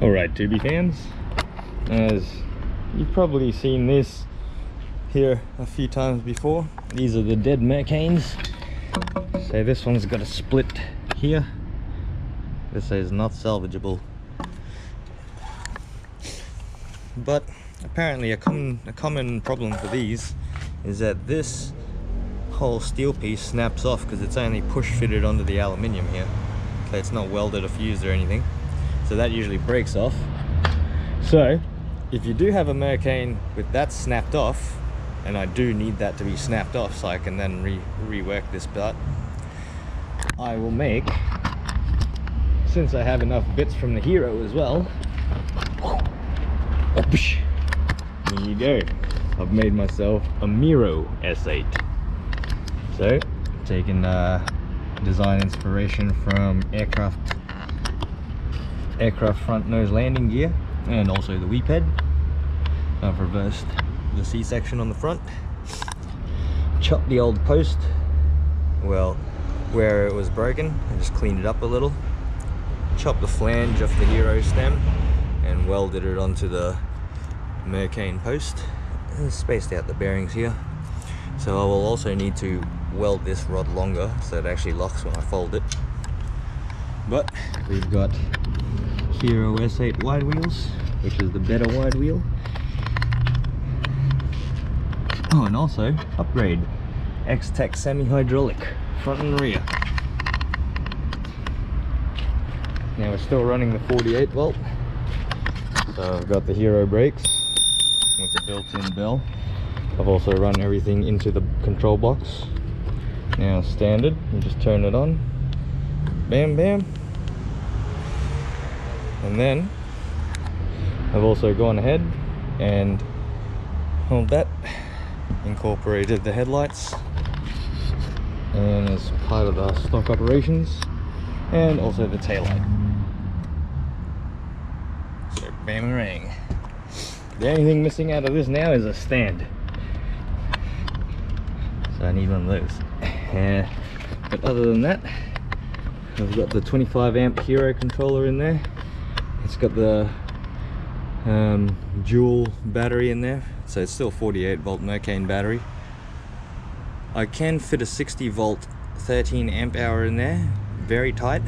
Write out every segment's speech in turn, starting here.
Alright, Tubi fans, as you've probably seen this here a few times before, these are the dead Mercanes. So this one's got a split here. This says not salvageable. But apparently a common problem for these is that this whole steel piece snaps off because it's only push fitted onto the aluminium here. So it's not welded or fused or anything. So that usually breaks off. So if you do have a Mercane with that snapped off, and I do need that to be snapped off so I can then rework this part, I will make, since I have enough bits from the Hero as well, there you go, I've made myself a Mero S8. So taking design inspiration from aircraft front nose landing gear and also the weep head. I've reversed the C-section on the front, chopped the old post, well, where it was broken, and just cleaned it up a little, chopped the flange off the Hero stem and welded it onto the Mercane post, and spaced out the bearings here. So I will also need to weld this rod longer so it actually locks when I fold it. But we've got Hero S8 wide wheels, which is the better wide wheel. Oh, and also upgrade X-Tech semi-hydraulic front and rear. Now we're still running the 48 volt. So I've got the Hero brakes with the built-in bell. I've also run everything into the control box. Now standard, you just turn it on, bam bam. And then I've also gone ahead and hold that, incorporated the headlights and as part of the stock operations, and also the taillight. So bam-a-rang. The only thing missing out of this now is a stand. So I need one of those. But other than that, I've got the 25 amp Hero controller in there. It's got the dual battery in there, so it's still 48 volt Mercane battery. I can fit a 60 volt 13 amp hour in there, very tight,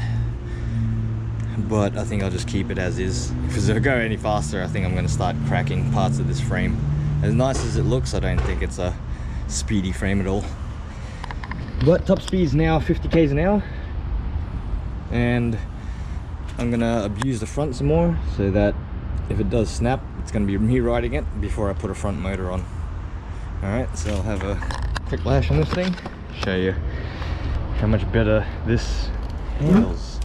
but I think I'll just keep it as is, because if I go any faster I think I'm going to start cracking parts of this frame. As nice as it looks, I don't think it's a speedy frame at all. But top speed is now 50 k's an hour, and I'm gonna abuse the front some more so that if it does snap, it's gonna be me riding it before I put a front motor on. Alright, so I'll have a quick lash on this thing, show you how much better this handles.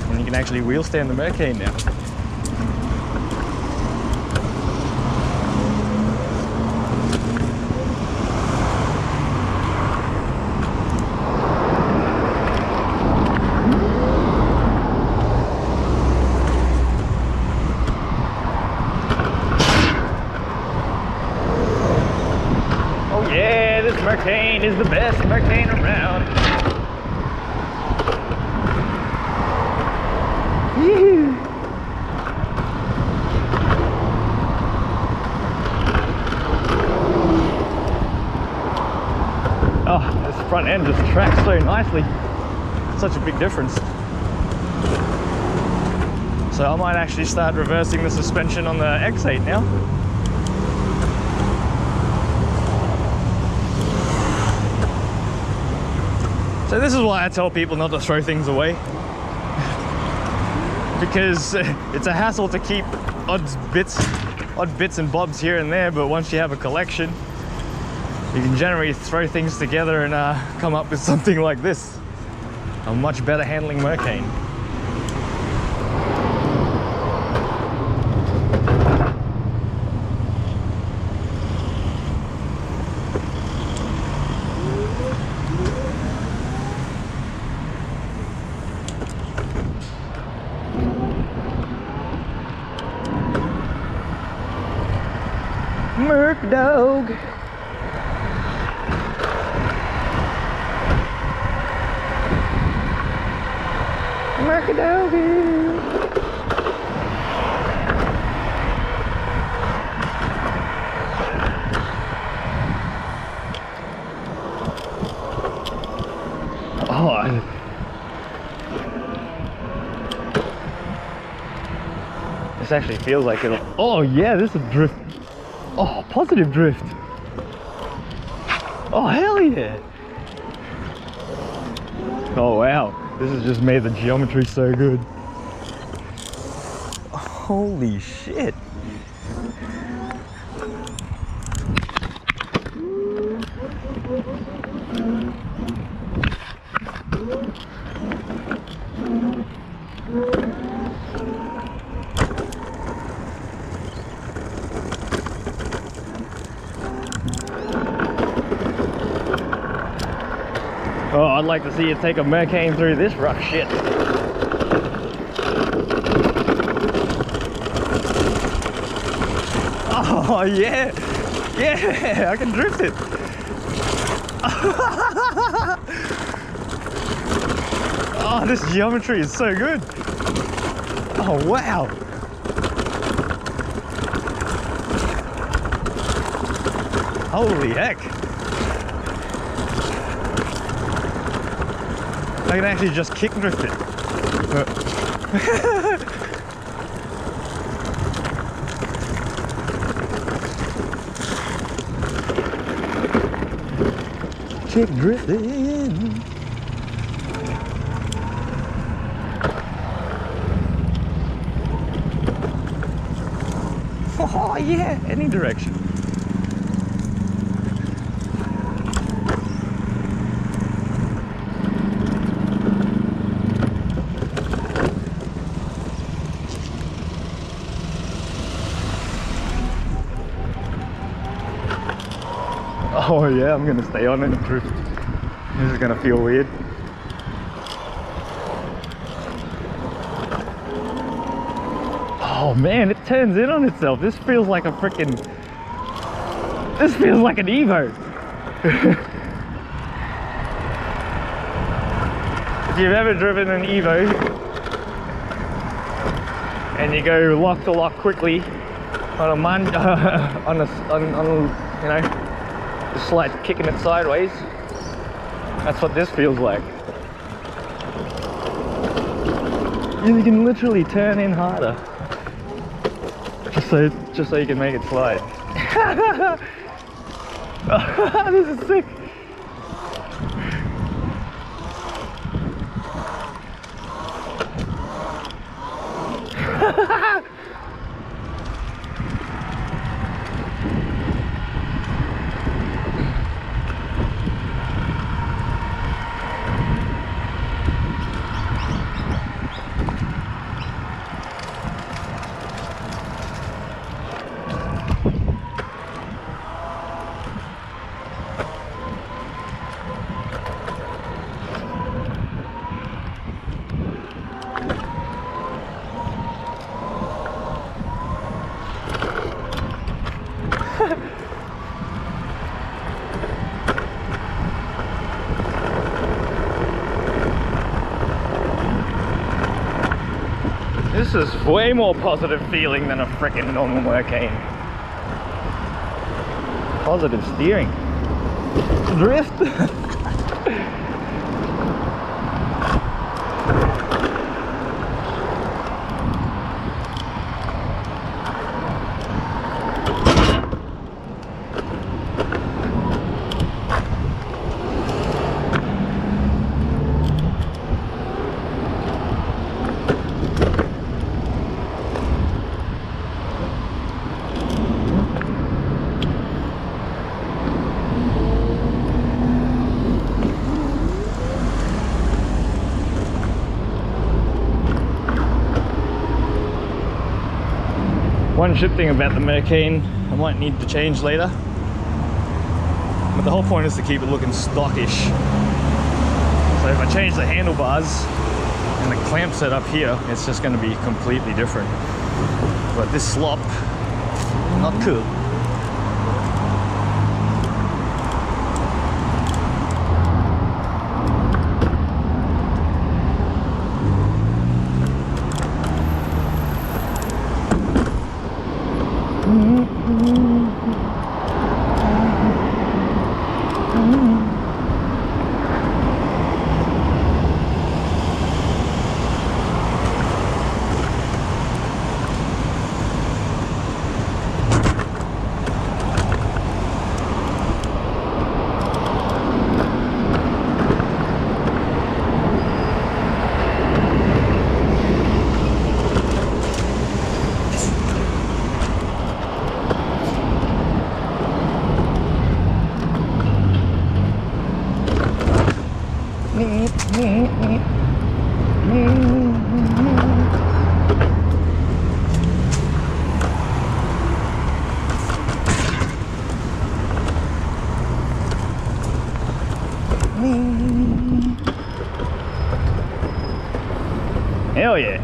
And you can actually wheel stand the Mercane now. Yeah, this Mercane is the best Mercane around. Oh, this front end just tracks so nicely. Such a big difference. So I might actually start reversing the suspension on the X8 now. So this is why I tell people not to throw things away, because it's a hassle to keep odd bits and bobs here and there, but once you have a collection, you can generally throw things together and come up with something like this, a much better handling Mercane. Merc dog. Merc doggy. Oh, this actually feels like it'll. Oh yeah, this is drift. Oh, positive drift. Oh hell yeah. Oh wow, this has just made the geometry so good. Holy shit. Oh, I'd like to see you take a Mercane through this rough shit. Oh yeah, yeah, I can drift it. Oh, this geometry is so good. Oh wow. Holy heck. I can actually just kick drift it. Kick drifting. Oh yeah, any direction. Oh yeah, I'm gonna stay on it and drift. This is gonna feel weird. Oh man, it turns in on itself. This feels like a freaking... This feels like an Evo. If you've ever driven an Evo and you go lock to lock quickly on a you know, the slight kicking it sideways, that's what this feels like. You can literally turn in harder just so you can make it slide. This is sick. This is way more positive feeling than a freaking normal Mercane. Positive steering. Drift. One shit thing about the Mercane, I might need to change later, but the whole point is to keep it looking stockish. So if I change the handlebars and the clamp set up here, it's just going to be completely different. But this slop, not cool. Hell yeah.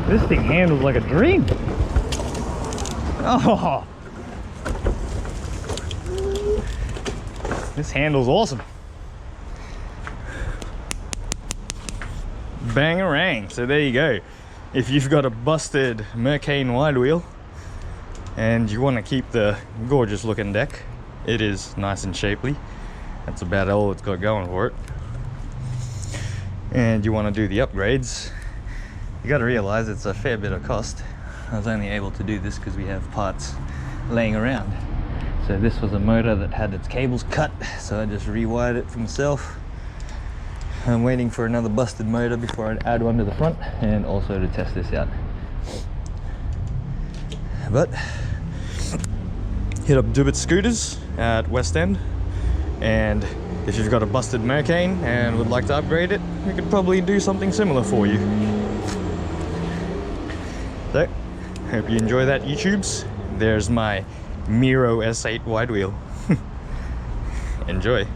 This thing handles like a dream. Oh, this handle's awesome. Bangarang. So there you go. If you've got a busted Mercane wide wheel and you want to keep the gorgeous looking deck, it is nice and shapely. That's about all it's got going for it. And you want to do the upgrades, you got to realize it's a fair bit of cost. I was only able to do this because we have parts laying around. So this was a motor that had its cables cut, so I just rewired it for myself. I'm waiting for another busted motor before I add one to the front, and also to test this out. But hit up DUBITZ Scooters at West End, and if you've got a busted Mercane and would like to upgrade it, we could probably do something similar for you. So, hope you enjoy that, YouTubes. There's my Mero S8 wide wheel. Enjoy.